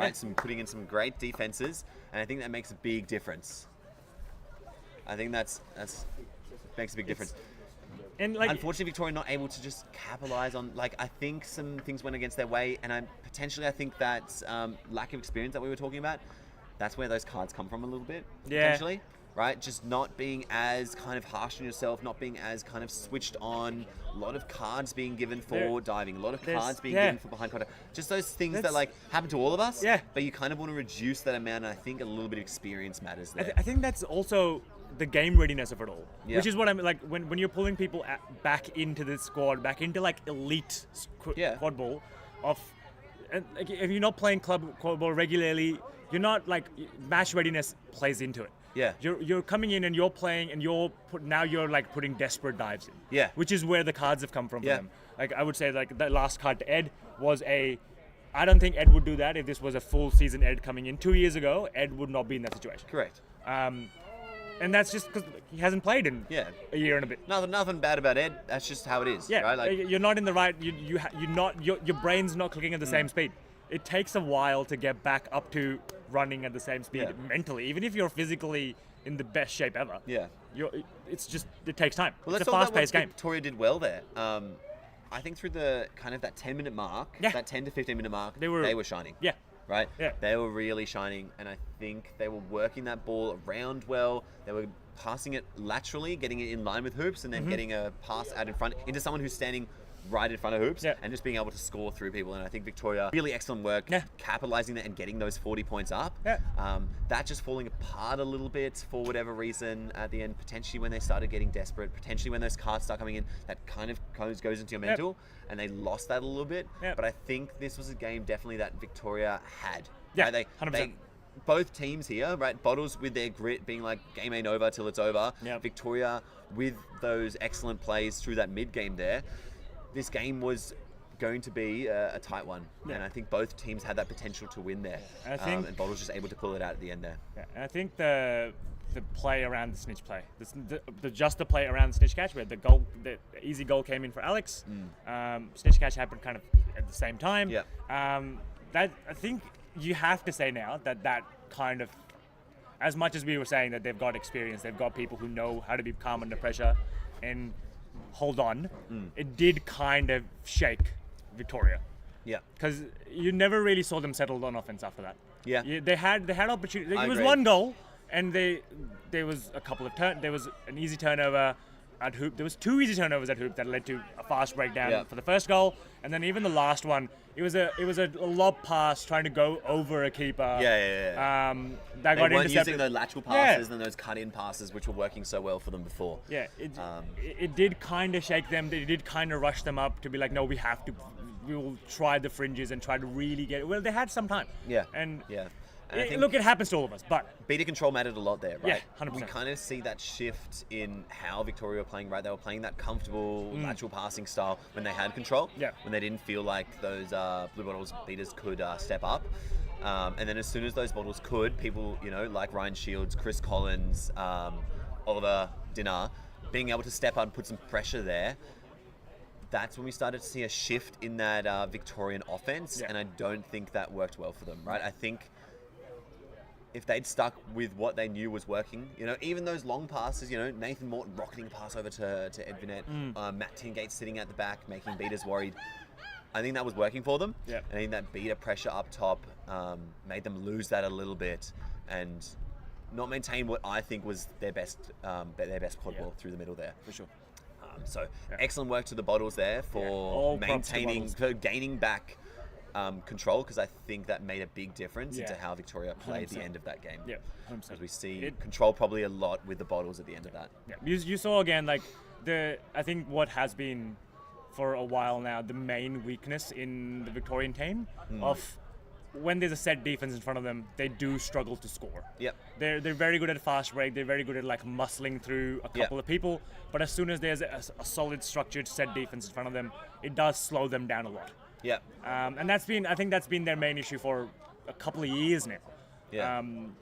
right? Putting in some great defenses, and I think that makes a big difference. I think that's makes a big difference. And like, unfortunately, Victoria not able to just capitalize on. Like, I think some things went against their way, and I think that lack of experience that we were talking about. That's where those cards come from a little bit. Potentially. Right, just not being as kind of harsh on yourself, not being as kind of switched on. A lot of cards being given for diving, a lot of cards being given for behind contact. Just those things that like happen to all of us. Yeah. But you kind of want to reduce that amount. And I think a little bit of experience matters there. I think that's also the game readiness of it all, which is what I'm like when you're pulling people back into the squad, back into like elite quad ball. And like, if you're not playing quad ball regularly, you're not like match readiness plays into it. Yeah, you're coming in and you're playing and you're like putting desperate dives in. Yeah, which is where the cards have come from for them. Like I would say, like the last card to Ed was I don't think Ed would do that if this was a full season Ed coming in 2 years ago. Ed would not be in that situation. Correct. And that's just because he hasn't played in a year and a bit. Nothing bad about Ed. That's just how it is. Yeah, right? Like, you're not in the right. Your brain's not clicking at the same speed. It takes a while to get back up to running at the same speed mentally, even if you're physically in the best shape ever. Yeah, it takes time. Well, it's a fast-paced game. Victoria did well there. I think through the kind of that 10-minute mark, that 10 to 15-minute mark, they were shining. Yeah. Right? Yeah. They were really shining, and I think they were working that ball around well. They were passing it laterally, getting it in line with hoops, and then getting a pass out in front into someone who's standing right in front of hoops, and just being able to score through people. And I think Victoria, really excellent work, capitalizing that and getting those 40 points up. That just falling apart a little bit for whatever reason at the end, potentially when they started getting desperate, potentially when those cards start coming in, that kind of goes into your mental, and they lost that a little bit. But I think this was a game definitely that Victoria had. Yeah, right? 100%. Both teams here, right? Bottles with their grit being like game ain't over till it's over. Victoria with those excellent plays through that mid game there. This game was going to be a tight one, and I think both teams had that potential to win there. And Bottles just able to pull it out at the end there. Yeah, and I think the play around the snitch play, the play around the snitch catch, where the easy goal came in for Alex. Snitch catch happened kind of at the same time. That I think you have to say now that kind of, as much as we were saying that they've got experience, they've got people who know how to be calm under pressure and hold on, it did kind of shake Victoria. Yeah. Because you never really saw them settled on offense after that. Yeah. They had opportunity. There was one goal, and there was a couple of there was an easy turnover at hoop. There was 2 easy turnovers at hoop that led to a fast breakdown for the first goal, and then even the last one, it was a lob pass trying to go over a keeper. That got weren't intercepted. using those lateral passes and those cut-in passes, which were working so well for them before. Yeah, it did kind of shake them. They did kind of rush them up to be like, no, we will try the fringes and try to really get it. Well, they had some time. And I think, look, it happens to all of us, but beta control mattered a lot there, right? Yeah, 100%. We kind of see that shift in how Victoria were playing, right? They were playing that comfortable lateral passing style when they had control, when they didn't feel like those Blue Bottles beaters could step up. And then as soon as those Bottles could, people, like Ryan Shields, Chris Collins, Oliver Dinar, being able to step up and put some pressure there, that's when we started to see a shift in that Victorian offense, and I don't think that worked well for them, right? I think if they'd stuck with what they knew was working, even those long passes, Nathan Morton rocketing a pass over to Ed Vinette, Matt Tingate sitting at the back, making beaters worried. I think that was working for them. And I think that beater pressure up top made them lose that a little bit and not maintain what I think was their best quad ball through the middle there. For sure. Excellent work to the Bottles there for gaining back control, because I think that made a big difference into how Victoria played 100%. The end of that game. Yeah, 100%. As we see control probably a lot with the Bottles at the end of that. Yeah, you saw again I think what has been for a while now the main weakness in the Victorian team of when there's a set defense in front of them, they do struggle to score. Yep. They're very good at fast break. They're very good at muscling through a couple of people. But as soon as there's a solid structured set defense in front of them, it does slow them down a lot. Yeah, and I think that's been their main issue for a couple of years now. Yeah, and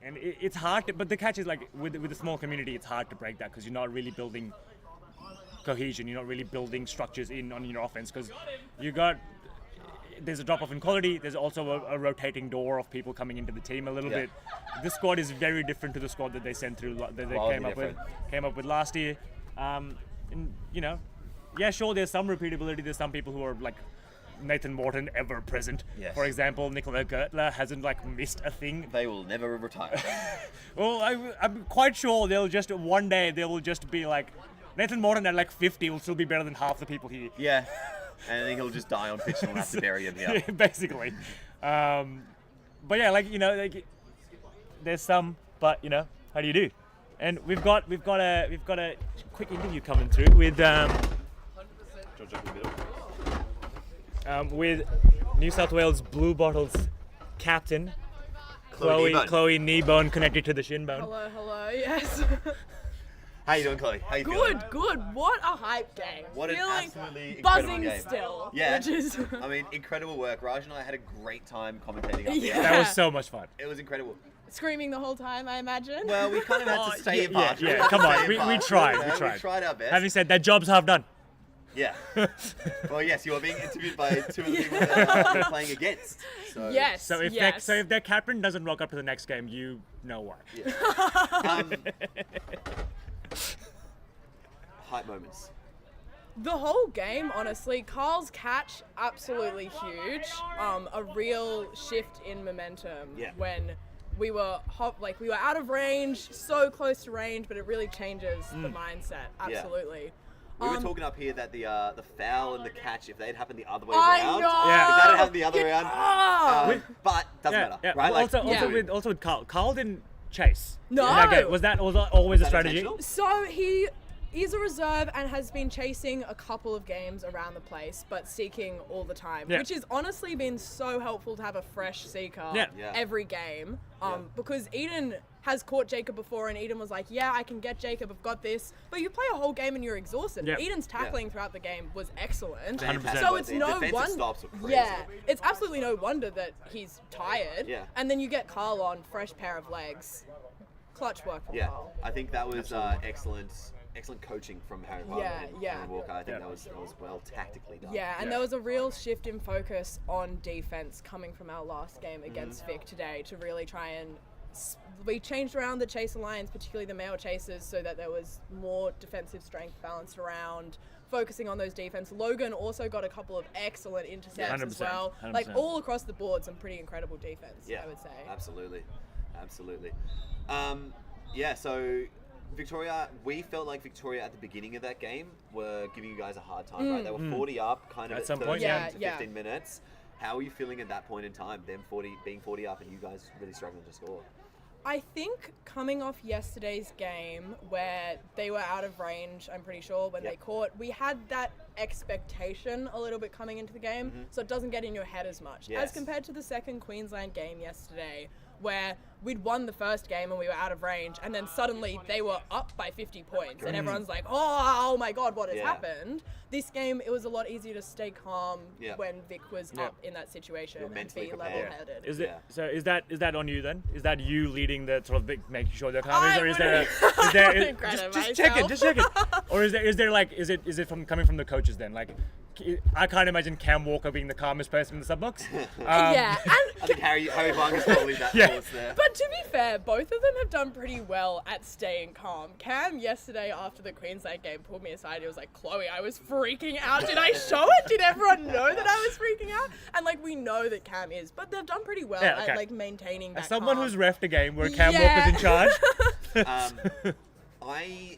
it's hard, but the catch is with a small community, it's hard to break that because you're not really building cohesion. You're not really building structures on your offense because you got there's a drop off in quality. There's also a rotating door of people coming into the team a little bit. This squad is very different to the squad that they sent through that they came up with last year. And sure, there's some repeatability. There's some people who are like Nathan Morton ever present. Yes. For example, Nicola Gertler hasn't missed a thing. They will never retire. Well, I'm quite sure one day they will just be like, Nathan Morton at 50 will still be better than half the people here. Yeah. And then he'll just die on pitch and we'll have to bury him here. Yeah, basically. But yeah, there's some, but how do you do? And we've got a quick interview coming through with New South Wales Blue Bottles captain Chloe Kneebone connected to the shin bone. Hello, yes. How you doing, Chloe? How you feeling? Good. What a hype game. What an absolutely incredible buzzing game. Still. Yeah. Which is... I mean, incredible work. Raj and I had a great time commentating up here. That was so much fun. It was incredible. Screaming the whole time, I imagine. Well, we kind of had to stay apart. Yeah, come on. We tried. We tried our best. Having said that, job's half done. Yeah. Well, yes, you are being interviewed by two of the people that you're playing against. So. Yes. So if their captain doesn't rock up to the next game, you know why. Yeah. Hype moments. The whole game, honestly, Carl's catch, absolutely huge. A real shift in momentum when we were out of range, so close to range, but it really changes the mindset. Absolutely. Yeah. We were talking up here that the foul and the catch, if they'd happened the other way I around, know! if that had happened the other way around, but doesn't matter, right? Also with Carl didn't chase. No. In that game. Was that always a strategy? So he's a reserve and has been chasing a couple of games around the place, but seeking all the time, which has honestly been so helpful to have a fresh seeker every game. Because Eden has caught Jacob before, and Eden was like, yeah, I can get Jacob, I've got this. But you play a whole game and you're exhausted. Yep. Eden's tackling throughout the game was excellent. 100%. So it's no wonder. Yeah, it's absolutely no wonder that he's tired. Yeah. And then you get Carl on, fresh pair of legs. Clutch work from Carl. I think that was excellent coaching from Harry Potter and Aaron Walker. I think that was well tactically done. Yeah, and there was a real shift in focus on defense coming from our last game against Vic today to really try and... We changed around the chase alliance, particularly the male chasers, so that there was more defensive strength balanced around, focusing on those defense. Logan also got a couple of excellent intercepts as well. 100%. All across the board, some pretty incredible defense, I would say. Absolutely. So Victoria, we felt like Victoria at the beginning of that game were giving you guys a hard time, right? They were 40 up, kind of at some 13 point, to 15 minutes. How are you feeling at that point in time, them being 40 up and you guys really struggling to score? I think coming off yesterday's game where they were out of range, I'm pretty sure, when they caught, we had that expectation a little bit coming into the game, so it doesn't get in your head as much. Yes. As compared to the second Queensland game yesterday, where we'd won the first game and we were out of range, and then suddenly they were up by 50 points, and everyone's like, oh my God, what has happened? This game, it was a lot easier to stay calm when Vic was up in that situation and be level-headed. Is it so? Is that on you then? Is that you leading the sort of making sure they're calm? Or is there just check it? Or is it from coming from the coaches then? Like, I can't imagine Cam Walker being the calmest person in the sub box. I think Harry Bunga's probably that close there. But to be fair, both of them have done pretty well at staying calm. Cam yesterday after the Queensland game pulled me aside. He was like, Chloe, I was freaking out. Did I show it? Did everyone know that I was freaking out? And we know that Cam is, but they've done pretty well at maintaining that. As someone calm. who's refed a game where Cam Walker's in charge.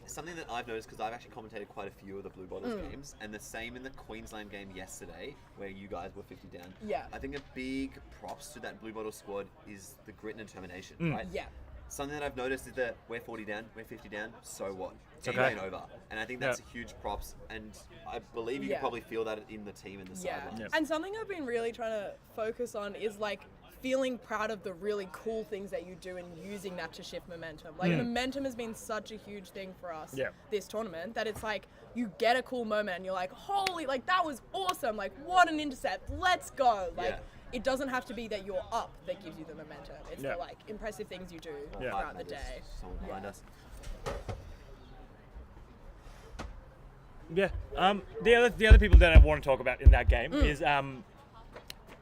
Something that I've noticed, because I've actually commentated quite a few of the Blue Bottles games, and the same in the Queensland game yesterday, where you guys were 50 down. Yeah. I think a big props to that Blue Bottle squad is the grit and determination, right? Yeah. Something that I've noticed is that we're 40 down, we're 50 down, so what? It's okay. Game over. And I think that's a huge props, and I believe you can probably feel that in the team and the sidelines. Yeah. And something I've been really trying to focus on is feeling proud of the really cool things that you do and using that to shift momentum. Momentum has been such a huge thing for us this tournament that it's you get a cool moment and you're like, holy, that was awesome. What an intercept. Let's go. It doesn't have to be that you're up that gives you the momentum. It's the impressive things you do throughout the day. Someone behind us. Yeah. The other people that I want to talk about in that game is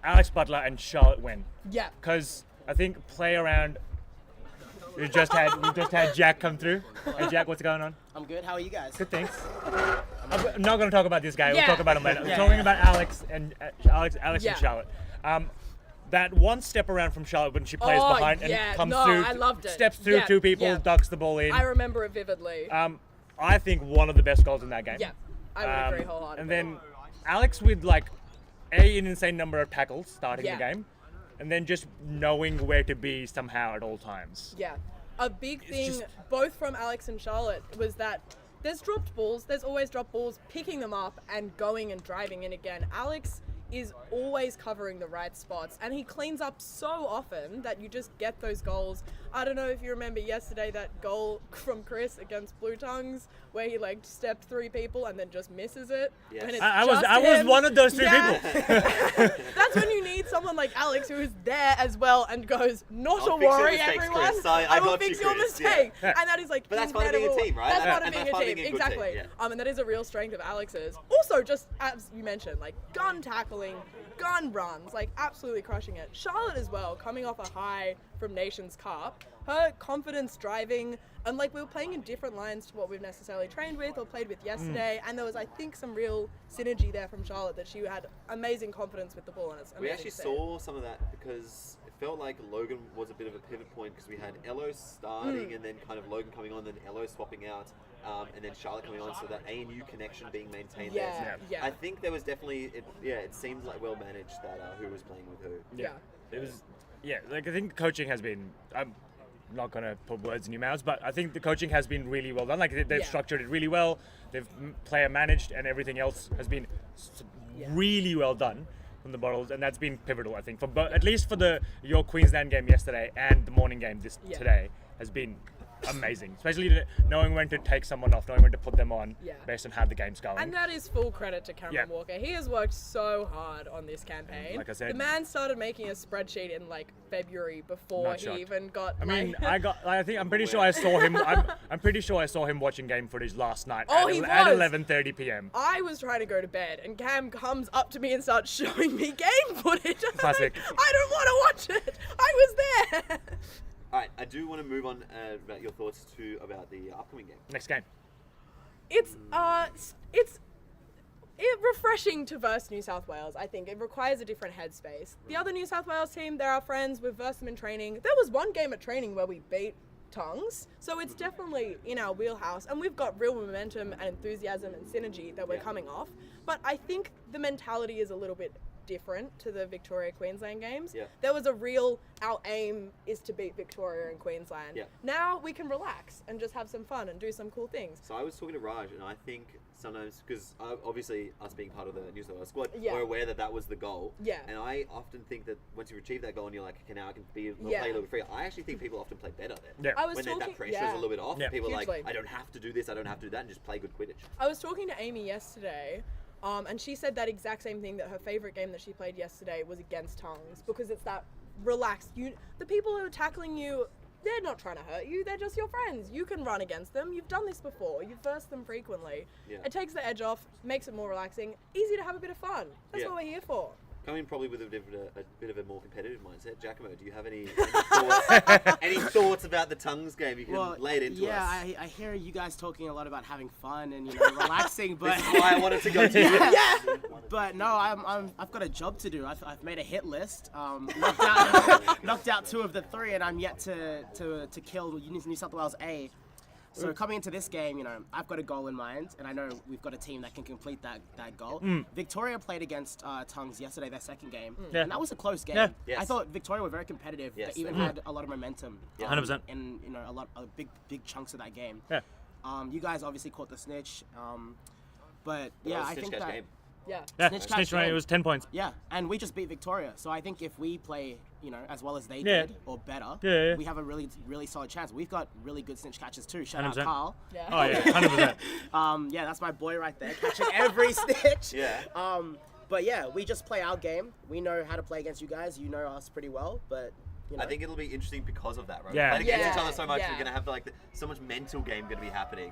Alex Butler and Charlotte win. Yeah. Because I think play around. We just had Jack come through. Hey Jack, what's going on? I'm good. How are you guys? Good, thanks. I'm not going to talk about this guy. Yeah. We'll talk about him later. We're talking about Alex and and Charlotte. That one step around from Charlotte when she plays behind and comes through, I loved it. steps through two people, ducks the ball in. I remember it vividly. I think one of the best goals in that game. Yeah, I would agree wholeheartedly. And then Alex with like an insane number of tackles starting the game, and then just knowing where to be somehow at all times. Yeah. A big thing, both from Alex and Charlotte, was that there's dropped balls, there's always dropped balls, picking them up and going and driving in again. Alex is always covering the right spots, and he cleans up so often that you just get those goals. I don't know if you remember yesterday that goal from Chris against Blue Tongues where he like stepped 3 people and then just misses it. Yes. And it's I just was him. one of those 3 people. That's when you need someone like Alex who is there as well and goes, not I'll to fix your worry mistakes, everyone, Chris. I I will got you, fix your Chris. mistake. Yeah. And that is like But that's part of being a incredible. team, right? That's part of And being that's a part of team, being a good team, exactly. yeah. And that is a real strength of Alex's. Also, just as you mentioned, like gun tackling, gun runs, like absolutely crushing it. Charlotte as well, coming off a high from Nations Cup. Her confidence driving, and like we were playing in different lines to what we've necessarily trained with or played with yesterday, and there was, I think, some real synergy there from Charlotte that she had amazing confidence with the ball, and it's amazing. We actually to see. saw some of that because it felt like Logan was a bit of a pivot point because we had Elo starting and then kind of Logan coming on, then Elo swapping out, and then Charlotte coming on, so that ANU connection being maintained there. So I think there was definitely, it seemed like well managed that who was playing with who. Yeah. It was, like I think coaching has been, I'm not going to put words in your mouths, but I think the coaching has been really well done. Like they've structured it really well, they've player managed, and everything else has been really well done from the bottles, and that's been pivotal, I think, for at least for your Queensland game yesterday and the morning game today has been amazing, especially knowing when to take someone off, knowing when to put them on based on how the game's going. And that is full credit to Cameron Walker. He has worked so hard on this campaign. Like I said, the man started making a spreadsheet in like February before he even got. I'm pretty sure I saw him. I'm pretty sure I saw him watching game footage last night at 11:30 p.m. I was trying to go to bed, and Cam comes up to me and starts showing me game footage. Classic. I don't want to watch it. I was there. All right, I do want to move on about your thoughts too about the upcoming game. Next game. It's refreshing to verse New South Wales. I think it requires a different headspace. The other New South Wales team, they're our friends. We've versed them in training. There was one game at training where we beat Tongues, so it's definitely in our wheelhouse, and we've got real momentum and enthusiasm and synergy that we're coming off. But I think the mentality is a little bit different to the Victoria-Queensland games. There was our aim is to beat Victoria and Queensland. Now we can relax and just have some fun and do some cool things. So I was talking to Raj, and I think sometimes, because obviously us being part of the New South Wales squad, we're aware that was the goal. And I often think that once you achieve that goal and you're like, okay, now I can play a little bit free. I actually think people often play better then. When that pressure is a little bit off, people are like, I don't have to do this, I don't have to do that, and just play good Quidditch. I was talking to Amy yesterday, and she said that exact same thing, that her favourite game that she played yesterday was against Tongues, because it's that relaxed. The people who are tackling you, they're not trying to hurt you, they're just your friends. You can run against them, you've done this before, you've versed them frequently. It takes the edge off, makes it more relaxing, easy to have a bit of fun. That's what we're here for. Coming probably with a bit of a more competitive mindset. Giacomo, do you have any thoughts, any thoughts about the Tongues game? You can lay it into us. Yeah, I hear you guys talking a lot about having fun and relaxing, but this is why I wanted to go to you. But no, I've got a job to do. I've made a hit list, knocked out 2 of the 3, and I'm yet to kill New South Wales A. So coming into this game, I've got a goal in mind, and I know we've got a team that can complete that goal. Victoria played against Tongues yesterday, their second game, and that was a close game. I thought Victoria were very competitive. They even had a lot of momentum. 100%. In a lot of big chunks of that game. You guys obviously caught the snitch, but I think that. Game. Snitch rate, it was 10 points. Yeah, and we just beat Victoria. So I think if we play, as well as they did, or better, we have a really, really solid chance. We've got really good snitch catches too. Shout 100%. out Carl. Oh yeah, 100%. That's my boy right there, catching every snitch. But we just play our game. We know how to play against you guys. You know us pretty well, but. I think it'll be interesting because of that, right? Yeah. Playing against each other so much, we're going to have so much mental game going to be happening,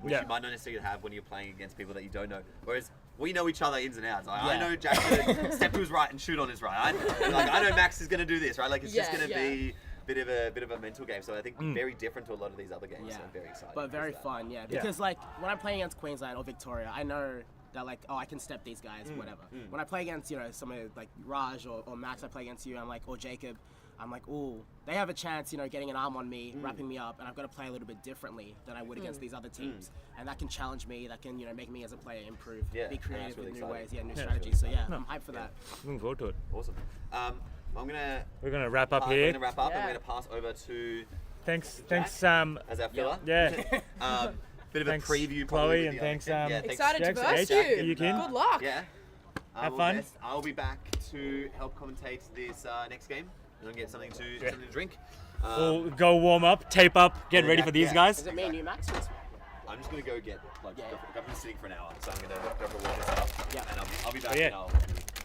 which you might not necessarily have when you're playing against people that you don't know. Whereas we know each other ins and outs. Like, I know Jack's going to step to his right and shoot on his right. I know Max is going to do this, right? Like, it's just going to be bit of a mental game. So I think very different to a lot of these other games. So I'm very excited. But very fun, because like when I'm playing against Queensland or Victoria, I know that like, I can step these guys, whatever. When I play against, someone like Raj or Max, I play against you, I'm like, or Jacob, I'm like, ooh, they have a chance, getting an arm on me, wrapping me up, and I've got to play a little bit differently than I would against these other teams. And that can challenge me, that can, make me as a player improve, be creative with new ways, new strategies. So I'm hyped for that. Looking forward to it. Awesome. We're gonna wrap up here. We're gonna wrap up, and we're gonna pass over to thanks, as our filler. Bit of a preview, Chloe, and thanks. Excited to verse you. you. Good luck. Yeah. Have fun. I'll be back to help commentate this next game, and I'll get something to drink. We'll go warm up, tape up, get ready for these guys. Is it me and you, Max? I'm just gonna go get I've been sitting for an hour, so I'm gonna go for a walk and stuff. Yeah. And I'll be back. Yeah.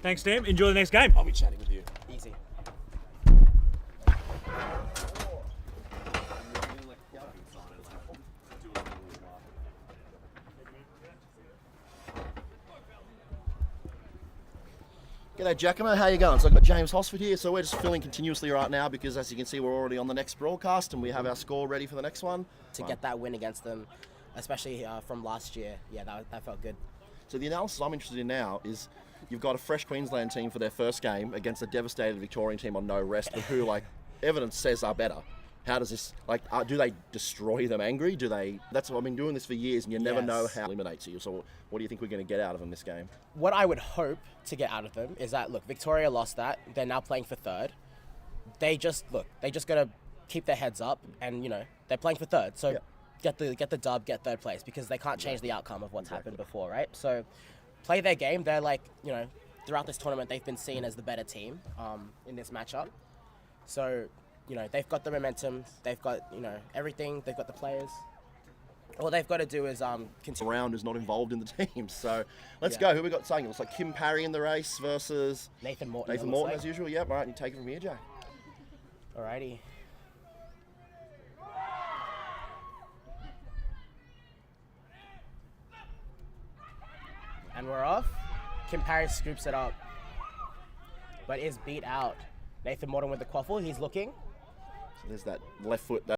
Thanks, Tim. Enjoy the next game. I'll be chatting with you. Easy. G'day Giacomo, how you going? So I've got James Hosford here, so we're just filling continuously right now because as you can see we're already on the next broadcast and we have our score ready for the next one. To get that win against them, especially from last year, that felt good. So the analysis I'm interested in now is you've got a fresh Queensland team for their first game against a devastated Victorian team on no rest, but who, like, evidence says are better. How does this, do they destroy them angry? That's what I've been doing this for years and you never know how it eliminates you. So what do you think we're going to get out of them this game? What I would hope to get out of them is that, look, Victoria lost that. They're now playing for third. They just got to keep their heads up and, they're playing for third. So get the dub, get third place because they can't change the outcome of what's happened before, right? So play their game. They're like, throughout this tournament, they've been seen as the better team in this matchup. So, they've got the momentum, they've got, everything, they've got the players. All they've got to do is continue. Round is not involved in the team, so let's go. Who we got saying? It looks like Kim Parry in the race versus Nathan Morton. Nathan Morton as usual. Yep, right, you take it from here, Jack. Alrighty. And we're off. Kim Parry scoops it up, but is beat out. Nathan Morton with the quaffle, he's looking. So there's that left foot.